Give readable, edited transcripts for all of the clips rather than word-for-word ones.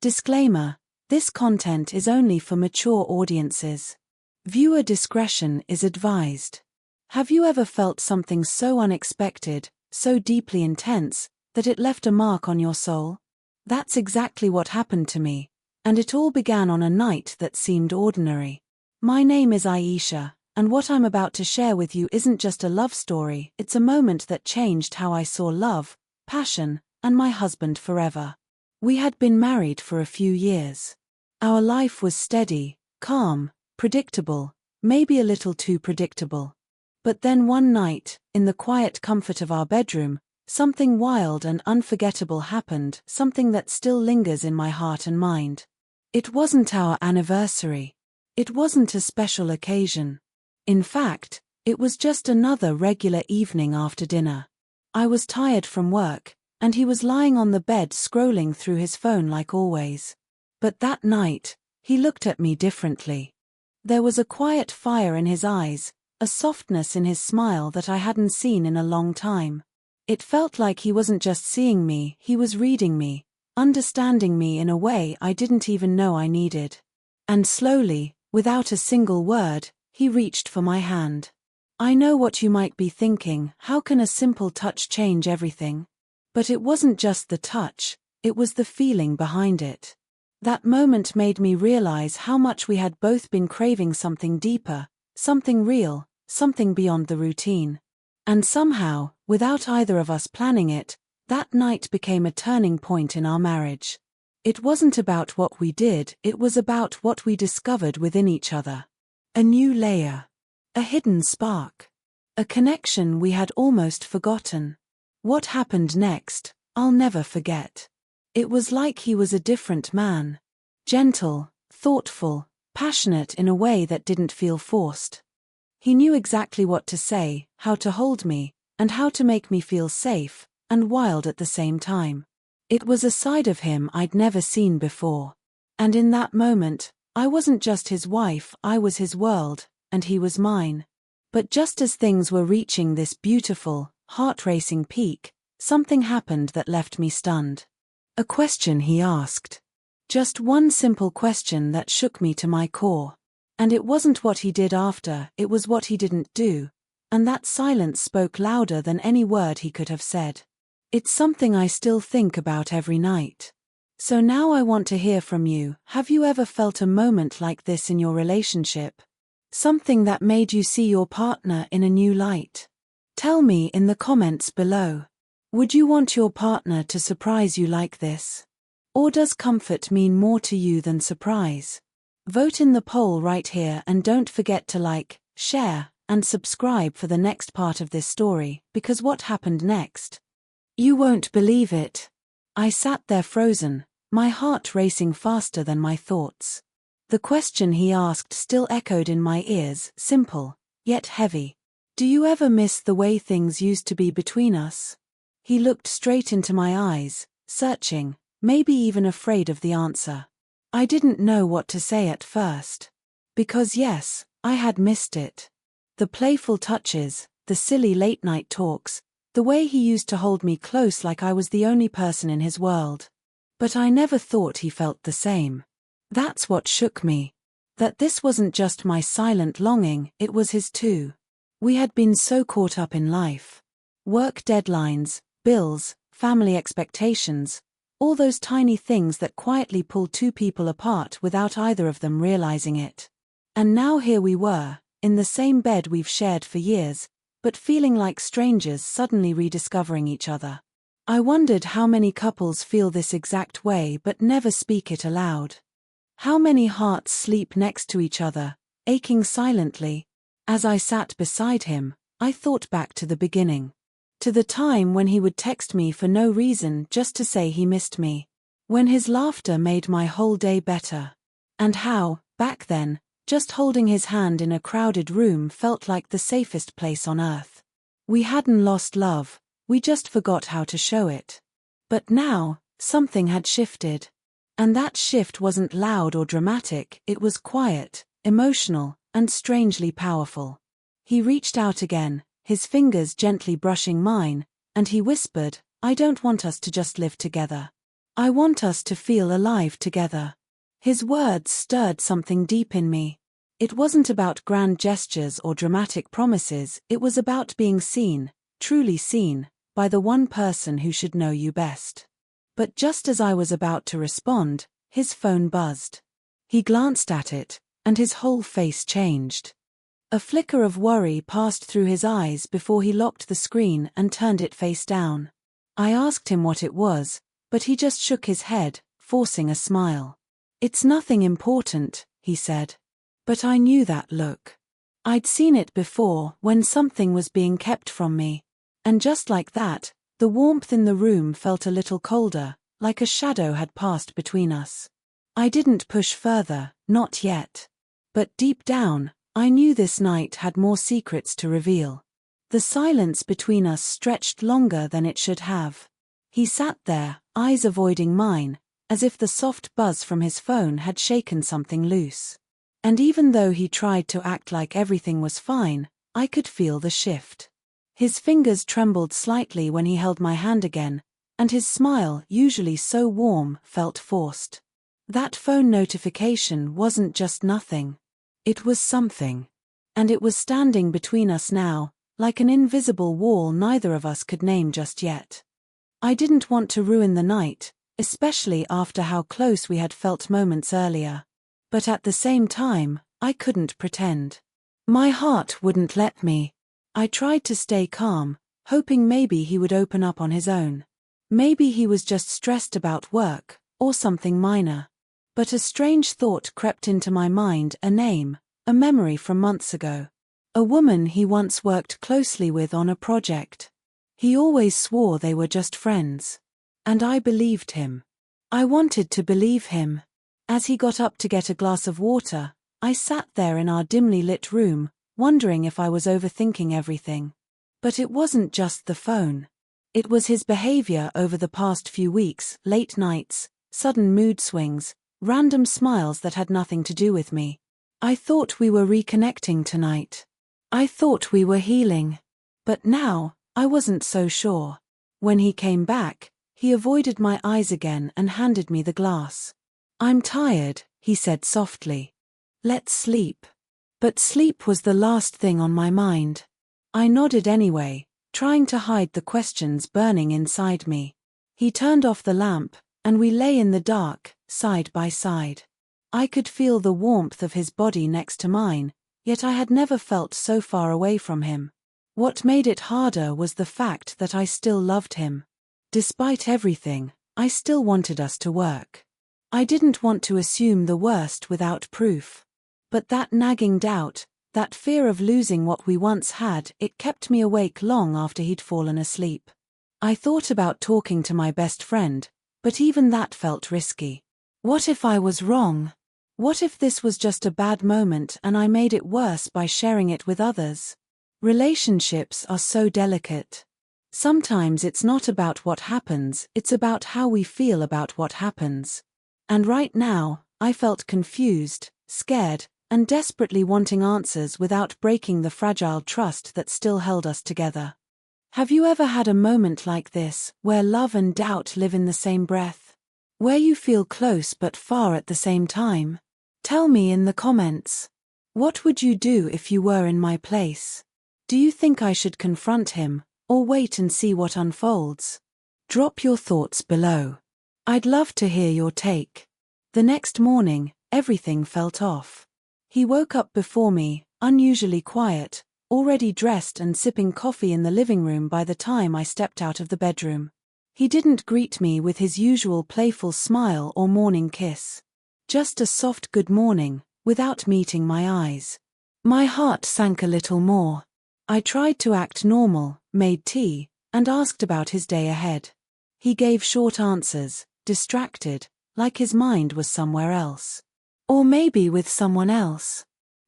Disclaimer: this content is only for mature audiences. Viewer discretion is advised. Have you ever felt something so unexpected, so deeply intense, that it left a mark on your soul? That's exactly what happened to me, and it all began on a night that seemed ordinary. My name is Aisha, and what I'm about to share with you isn't just a love story, it's a moment that changed how I saw love, passion, and my husband forever. We had been married for a few years. Our life was steady, calm, predictable, maybe a little too predictable. But then one night, in the quiet comfort of our bedroom, something wild and unforgettable happened, something that still lingers in my heart and mind. It wasn't our anniversary. It wasn't a special occasion. In fact, it was just another regular evening after dinner. I was tired from work, and he was lying on the bed scrolling through his phone like always. But that night, he looked at me differently. There was a quiet fire in his eyes, a softness in his smile that I hadn't seen in a long time. It felt like he wasn't just seeing me, he was reading me, understanding me in a way I didn't even know I needed. And slowly, without a single word, he reached for my hand. I know what you might be thinking, how can a simple touch change everything? But it wasn't just the touch, it was the feeling behind it. That moment made me realize how much we had both been craving something deeper, something real, something beyond the routine. And somehow, without either of us planning it, that night became a turning point in our marriage. It wasn't about what we did, it was about what we discovered within each other. A new layer. A hidden spark. A connection we had almost forgotten. What happened next, I'll never forget. It was like he was a different man. Gentle, thoughtful, passionate in a way that didn't feel forced. He knew exactly what to say, how to hold me, and how to make me feel safe, and wild at the same time. It was a side of him I'd never seen before. And in that moment, I wasn't just his wife, I was his world, and he was mine. But just as things were reaching this beautiful, heart-racing peak, something happened that left me stunned. A question he asked. Just one simple question that shook me to my core. And it wasn't what he did after, it was what he didn't do. And that silence spoke louder than any word he could have said. It's something I still think about every night. So now I want to hear from you. Have you ever felt a moment like this in your relationship? Something that made you see your partner in a new light? Tell me in the comments below. Would you want your partner to surprise you like this? Or does comfort mean more to you than surprise? Vote in the poll right here and don't forget to like, share, and subscribe for the next part of this story, because what happened next? You won't believe it. I sat there frozen, my heart racing faster than my thoughts. The question he asked still echoed in my ears, simple, yet heavy. Do you ever miss the way things used to be between us? He looked straight into my eyes, searching, maybe even afraid of the answer. I didn't know what to say at first. Because yes, I had missed it. The playful touches, the silly late-night talks, the way he used to hold me close like I was the only person in his world. But I never thought he felt the same. That's what shook me. That this wasn't just my silent longing, it was his too. We had been so caught up in life. Work deadlines, bills, family expectations, all those tiny things that quietly pull two people apart without either of them realizing it. And now here we were, in the same bed we've shared for years, but feeling like strangers suddenly rediscovering each other. I wondered how many couples feel this exact way but never speak it aloud. How many hearts sleep next to each other, aching silently. As I sat beside him, I thought back to the beginning. To the time when he would text me for no reason just to say he missed me. When his laughter made my whole day better. And how, back then, just holding his hand in a crowded room felt like the safest place on earth. We hadn't lost love, we just forgot how to show it. But now, something had shifted. And that shift wasn't loud or dramatic, it was quiet, emotional, and strangely powerful. He reached out again, his fingers gently brushing mine, and he whispered, "I don't want us to just live together. I want us to feel alive together." His words stirred something deep in me. It wasn't about grand gestures or dramatic promises, it was about being seen, truly seen, by the one person who should know you best. But just as I was about to respond, his phone buzzed. He glanced at it, and his whole face changed. A flicker of worry passed through his eyes before he locked the screen and turned it face down. I asked him what it was, but he just shook his head, forcing a smile. "It's nothing important," he said. But I knew that look. I'd seen it before when something was being kept from me. And just like that, the warmth in the room felt a little colder, like a shadow had passed between us. I didn't push further, not yet. But deep down, I knew this night had more secrets to reveal. The silence between us stretched longer than it should have. He sat there, eyes avoiding mine, as if the soft buzz from his phone had shaken something loose. And even though he tried to act like everything was fine, I could feel the shift. His fingers trembled slightly when he held my hand again, and his smile, usually so warm, felt forced. That phone notification wasn't just nothing. It was something. And it was standing between us now, like an invisible wall neither of us could name just yet. I didn't want to ruin the night, especially after how close we had felt moments earlier. But at the same time, I couldn't pretend. My heart wouldn't let me. I tried to stay calm, hoping maybe he would open up on his own. Maybe he was just stressed about work, or something minor. But a strange thought crept into my mind, a name, a memory from months ago. A woman he once worked closely with on a project. He always swore they were just friends. And I believed him. I wanted to believe him. As he got up to get a glass of water, I sat there in our dimly lit room, wondering if I was overthinking everything. But it wasn't just the phone. It was his behavior over the past few weeks, late nights, sudden mood swings, random smiles that had nothing to do with me. I thought we were reconnecting tonight. I thought we were healing. But now, I wasn't so sure. When he came back, he avoided my eyes again and handed me the glass. "I'm tired," he said softly. "Let's sleep." But sleep was the last thing on my mind. I nodded anyway, trying to hide the questions burning inside me. He turned off the lamp, and we lay in the dark, side by side. I could feel the warmth of his body next to mine, yet I had never felt so far away from him. What made it harder was the fact that I still loved him. Despite everything, I still wanted us to work. I didn't want to assume the worst without proof. But that nagging doubt, that fear of losing what we once had, it kept me awake long after he'd fallen asleep. I thought about talking to my best friend, but even that felt risky. What if I was wrong? What if this was just a bad moment and I made it worse by sharing it with others? Relationships are so delicate. Sometimes it's not about what happens, it's about how we feel about what happens. And right now, I felt confused, scared, and desperately wanting answers without breaking the fragile trust that still held us together. Have you ever had a moment like this, where love and doubt live in the same breath? Where you feel close but far at the same time? Tell me in the comments. What would you do if you were in my place? Do you think I should confront him, or wait and see what unfolds? Drop your thoughts below. I'd love to hear your take. The next morning, everything felt off. He woke up before me, unusually quiet, already dressed and sipping coffee in the living room by the time I stepped out of the bedroom. He didn't greet me with his usual playful smile or morning kiss. Just a soft good morning, without meeting my eyes. My heart sank a little more. I tried to act normal, made tea, and asked about his day ahead. He gave short answers, distracted, like his mind was somewhere else. Or maybe with someone else.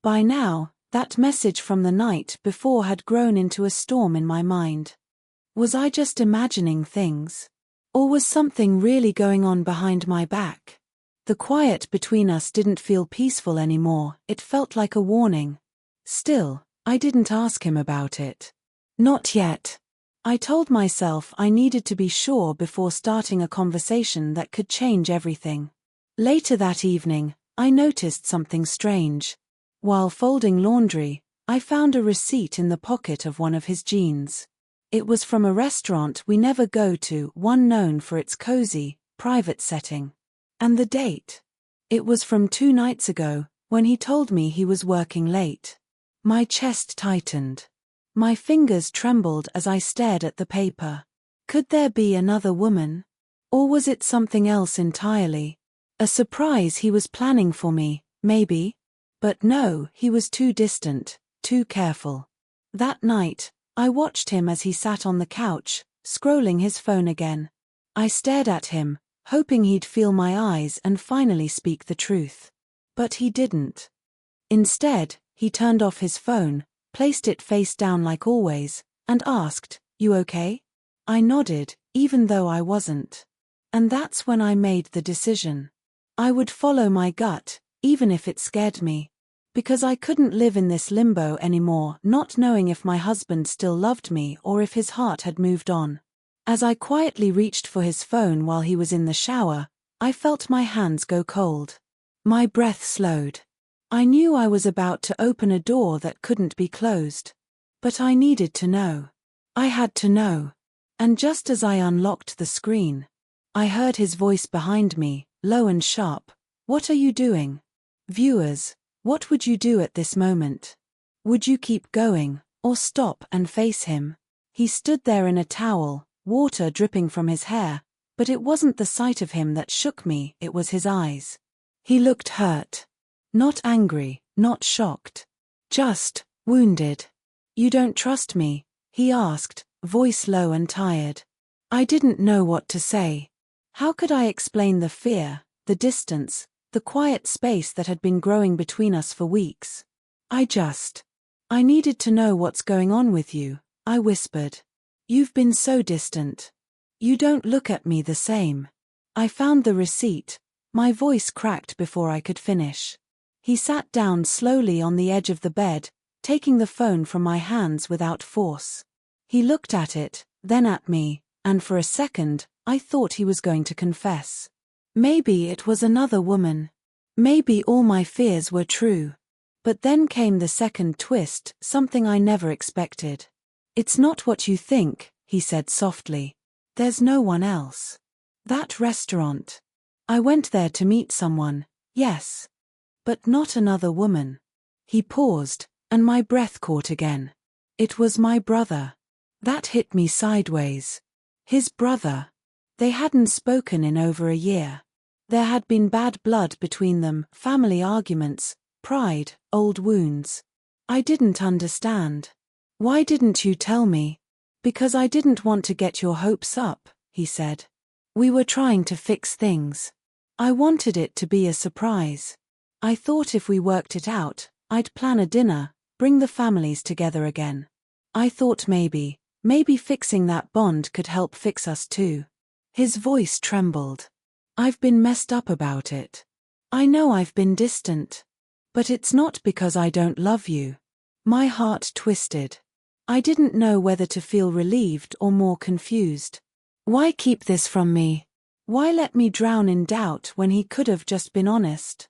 By now, that message from the night before had grown into a storm in my mind. Was I just imagining things? Or was something really going on behind my back? The quiet between us didn't feel peaceful anymore, it felt like a warning. Still, I didn't ask him about it. Not yet. I told myself I needed to be sure before starting a conversation that could change everything. Later that evening, I noticed something strange. While folding laundry, I found a receipt in the pocket of one of his jeans. It was from a restaurant we never go to, one known for its cozy, private setting. And the date? It was from 2 nights ago, when he told me he was working late. My chest tightened. My fingers trembled as I stared at the paper. Could there be another woman? Or was it something else entirely? A surprise he was planning for me, maybe? But no, he was too distant, too careful. That night, I watched him as he sat on the couch, scrolling his phone again. I stared at him, hoping he'd feel my eyes and finally speak the truth. But he didn't. Instead, he turned off his phone, placed it face down like always, and asked, "You okay?" I nodded, even though I wasn't. And that's when I made the decision. I would follow my gut, even if it scared me. Because I couldn't live in this limbo anymore, not knowing if my husband still loved me or if his heart had moved on. As I quietly reached for his phone while he was in the shower, I felt my hands go cold. My breath slowed. I knew I was about to open a door that couldn't be closed. But I needed to know. I had to know. And just as I unlocked the screen, I heard his voice behind me, low and sharp. "What are you doing?" Viewers, what would you do at this moment? Would you keep going, or stop and face him? He stood there in a towel, water dripping from his hair, but it wasn't the sight of him that shook me, it was his eyes. He looked hurt. Not angry, not shocked. Just wounded. "You don't trust me?" he asked, voice low and tired. I didn't know what to say. How could I explain the fear, the distance, the quiet space that had been growing between us for weeks? I needed to know what's going on with you, I whispered. "You've been so distant. You don't look at me the same." I found the receipt. My voice cracked before I could finish. He sat down slowly on the edge of the bed, taking the phone from my hands without force. He looked at it, then at me, and for a second, I thought he was going to confess. Maybe it was another woman. Maybe all my fears were true. But then came the second twist, something I never expected. "It's not what you think," he said softly. "There's no one else. That restaurant. I went there to meet someone, yes. But not another woman." He paused, and my breath caught again. It was my brother. That hit me sideways. His brother. They hadn't spoken in over a year. There had been bad blood between them, family arguments, pride, old wounds. I didn't understand. "Why didn't you tell me?" "Because I didn't want to get your hopes up," he said. "We were trying to fix things. I wanted it to be a surprise. I thought if we worked it out, I'd plan a dinner, bring the families together again. I thought maybe fixing that bond could help fix us too." His voice trembled. "I've been messed up about it. I know I've been distant. But it's not because I don't love you." My heart twisted. I didn't know whether to feel relieved or more confused. Why keep this from me? Why let me drown in doubt when he could have just been honest?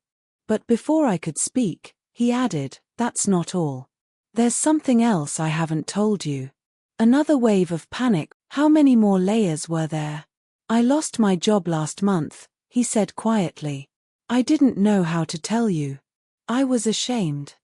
But before I could speak, he added, "That's not all. There's something else I haven't told you." Another wave of panic. How many more layers were there? "I lost my job last month," he said quietly. "I didn't know how to tell you. I was ashamed.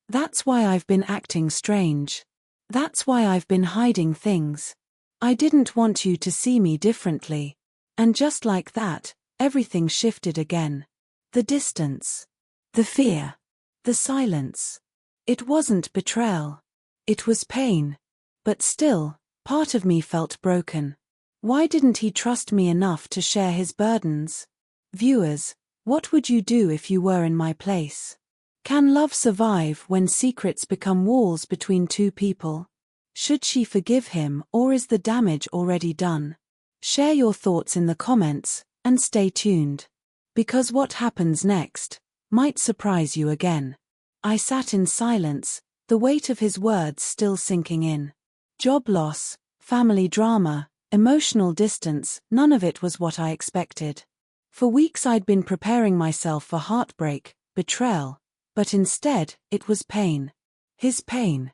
That's why I've been acting strange. That's why I've been hiding things. I didn't want you to see me differently." And just like that, everything shifted again. The distance. The fear. The silence. It wasn't betrayal. It was pain. But still, part of me felt broken. Why didn't he trust me enough to share his burdens? Viewers, what would you do if you were in my place? Can love survive when secrets become walls between two people? Should she forgive him, or is the damage already done? Share your thoughts in the comments, and stay tuned. Because what happens next might surprise you again. I sat in silence, the weight of his words still sinking in. Job loss, family drama, emotional distance, none of it was what I expected. For weeks I'd been preparing myself for heartbreak, betrayal, but instead, it was pain. His pain.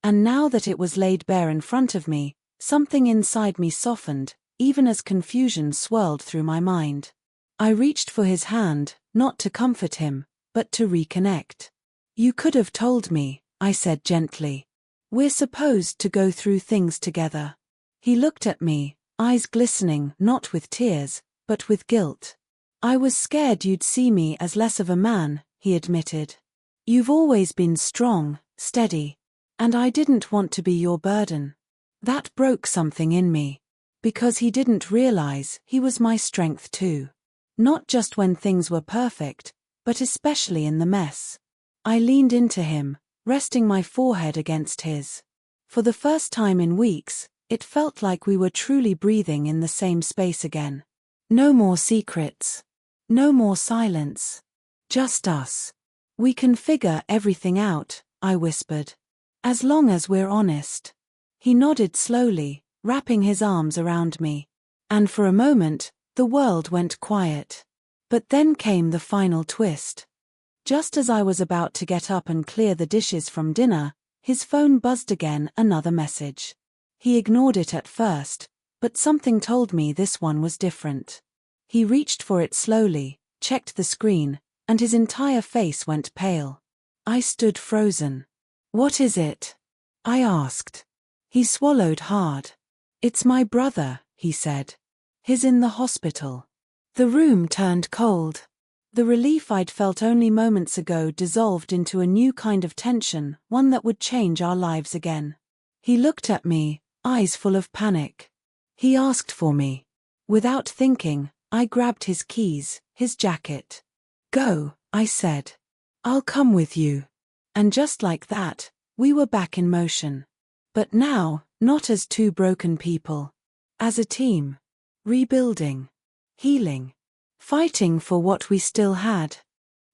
And now that it was laid bare in front of me, something inside me softened, even as confusion swirled through my mind. I reached for his hand, not to comfort him, but to reconnect. "You could have told me," I said gently. "We're supposed to go through things together." He looked at me, eyes glistening not with tears, but with guilt. "I was scared you'd see me as less of a man," he admitted. "You've always been strong, steady. And I didn't want to be your burden." That broke something in me. Because he didn't realize he was my strength too. Not just when things were perfect, but especially in the mess. I leaned into him, resting my forehead against his. For the first time in weeks, it felt like we were truly breathing in the same space again. No more secrets. No more silence. Just us. "We can figure everything out," I whispered. "As long as we're honest." He nodded slowly, wrapping his arms around me. And for a moment, the world went quiet. But then came the final twist. Just as I was about to get up and clear the dishes from dinner, his phone buzzed again, another message. He ignored it at first, but something told me this one was different. He reached for it slowly, checked the screen, and his entire face went pale. I stood frozen. "What is it?" I asked. He swallowed hard. "It's my brother," he said. "He's in the hospital." The room turned cold. The relief I'd felt only moments ago dissolved into a new kind of tension, one that would change our lives again. He looked at me, eyes full of panic. He asked for me. Without thinking, I grabbed his keys, his jacket. "Go," I said. "I'll come with you." And just like that, we were back in motion. But now, not as two broken people. As a team. Rebuilding. Healing. Fighting for what we still had.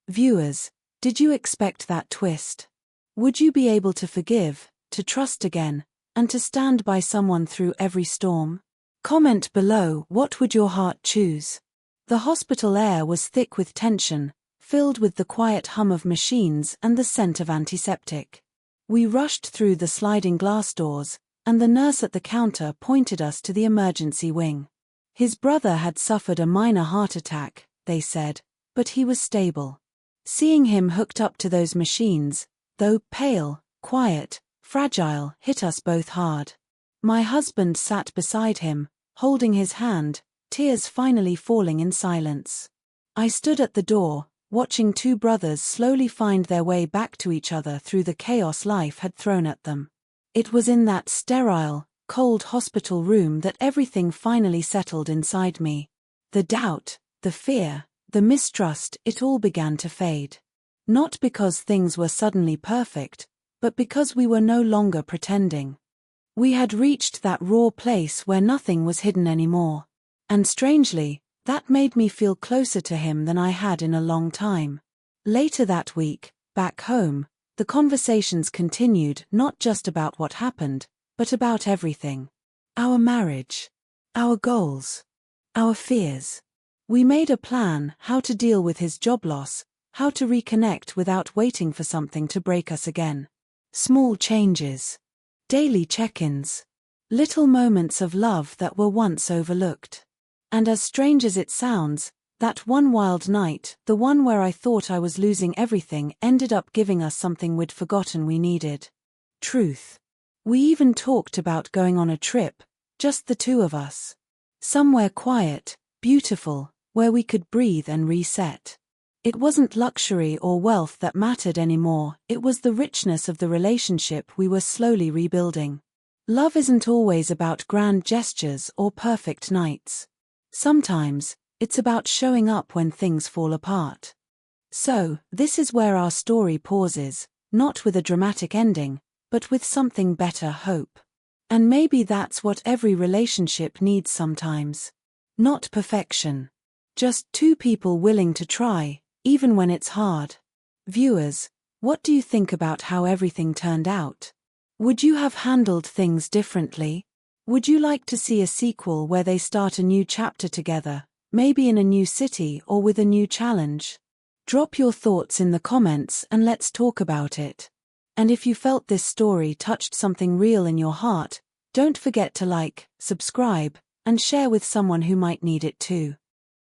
Viewers, did you expect that twist? Would you be able to forgive, to trust again, and to stand by someone through every storm? Comment below, what would your heart choose? The hospital air was thick with tension, filled with the quiet hum of machines and the scent of antiseptic. We rushed through the sliding glass doors, and the nurse at the counter pointed us to the emergency wing. His brother had suffered a minor heart attack, they said, but he was stable. Seeing him hooked up to those machines, though pale, quiet, fragile, hit us both hard. My husband sat beside him, holding his hand, tears finally falling in silence. I stood at the door, watching two brothers slowly find their way back to each other through the chaos life had thrown at them. It was in that sterile, cold hospital room that everything finally settled inside me. The doubt, the fear, the mistrust, it all began to fade. Not because things were suddenly perfect, but because we were no longer pretending. We had reached that raw place where nothing was hidden anymore. And strangely, that made me feel closer to him than I had in a long time. Later that week, back home, the conversations continued not just about what happened, but about everything. Our marriage. Our goals. Our fears. We made a plan how to deal with his job loss, how to reconnect without waiting for something to break us again. Small changes. Daily check-ins. Little moments of love that were once overlooked. And as strange as it sounds, that one wild night, the one where I thought I was losing everything, ended up giving us something we'd forgotten we needed. Truth. We even talked about going on a trip, just the two of us. Somewhere quiet, beautiful, where we could breathe and reset. It wasn't luxury or wealth that mattered anymore, it was the richness of the relationship we were slowly rebuilding. Love isn't always about grand gestures or perfect nights. Sometimes, it's about showing up when things fall apart. So, this is where our story pauses, not with a dramatic ending, but with something better: hope. And maybe that's what every relationship needs sometimes. Not perfection. Just two people willing to try, even when it's hard. Viewers, what do you think about how everything turned out? Would you have handled things differently? Would you like to see a sequel where they start a new chapter together, maybe in a new city or with a new challenge? Drop your thoughts in the comments and let's talk about it. And if you felt this story touched something real in your heart, don't forget to like, subscribe, and share with someone who might need it too.